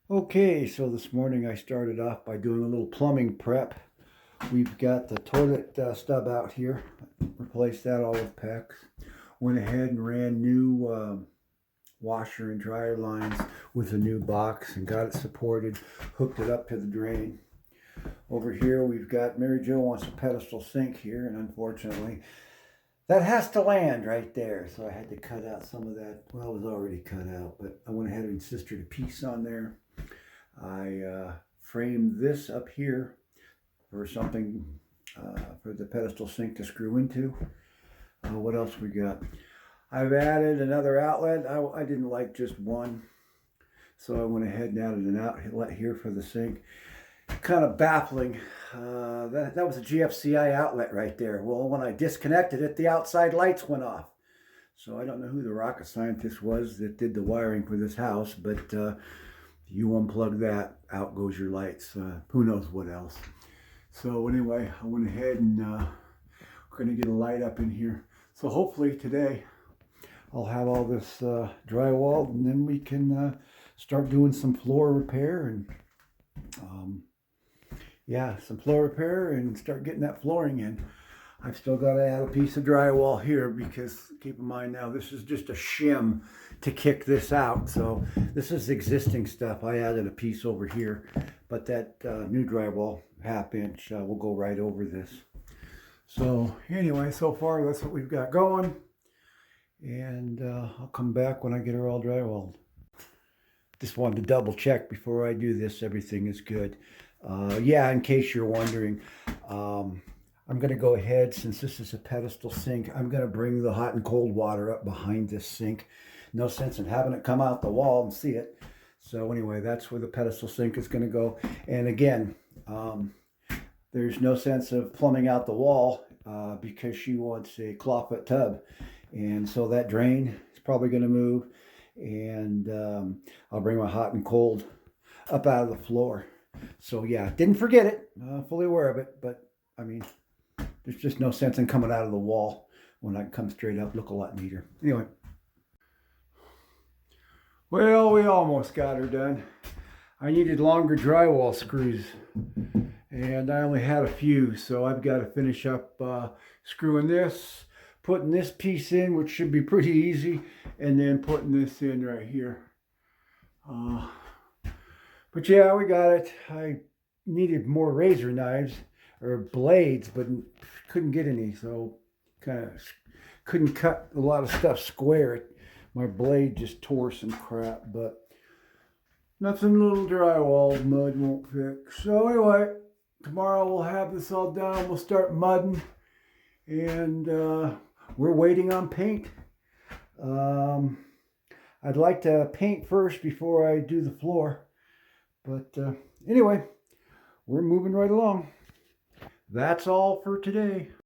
Okay, so this morning I started off by doing a little plumbing prep. We've got the toilet stub out here. Replaced that all with PEX. Went ahead and ran new washer and dryer lines with a new box and got it supported. Hooked it up to the drain. Over here we've got Mary Jo wants a pedestal sink here, and unfortunately that has to land right there. So I had to cut out some of that. Well, it was already cut out, but I went ahead and sistered a piece on there. I framed this up here for something for the pedestal sink to screw into. What else we got? I've added another outlet. I didn't like just one, so I went ahead and added an outlet here for the sink. Kind of baffling. That was a GFCI outlet right there. Well, when I disconnected it, the outside lights went off. So I don't know who the rocket scientist was that did the wiring for this house, but you unplug that, out goes your lights. Who knows what else. So anyway, I went ahead and we're going to get a light up in here. So hopefully today I'll have all this drywall, and then we can start doing some floor repair and some floor repair and start getting that flooring in. I've still got to add a piece of drywall here because keep in mind now this is just a shim to kick this out. So this is existing stuff. I added a piece over here, but that new drywall 1/2 inch will go right over this. So anyway, so far that's what we've got going, and I'll come back when I get her all drywalled. Just wanted to double check before I do this, everything is good. In case you're wondering, I'm going to go ahead, since this is a pedestal sink, I'm going to bring the hot and cold water up behind this sink. No sense in having it come out the wall and see it. So anyway, that's where the pedestal sink is going to go. And again, there's no sense of plumbing out the wall because she wants a clawfoot tub. And so that drain is probably going to move. And I'll bring my hot and cold up out of the floor. So yeah, didn't forget it, fully aware of it, but I mean, there's just no sense in coming out of the wall when I come straight up, look a lot neater. Anyway. Well, we almost got her done. I needed longer drywall screws, and I only had a few, so I've got to finish up screwing this, putting this piece in, which should be pretty easy, and then putting this in right here. But yeah, we got it. I needed more razor knives or blades, but couldn't get any, so kind of couldn't cut a lot of stuff square. My blade just tore some crap, but nothing little drywall mud won't fix. So anyway, tomorrow we'll have this all done. We'll start mudding, and we're waiting on paint. I'd like to paint first before I do the floor. But anyway, we're moving right along. That's all for today.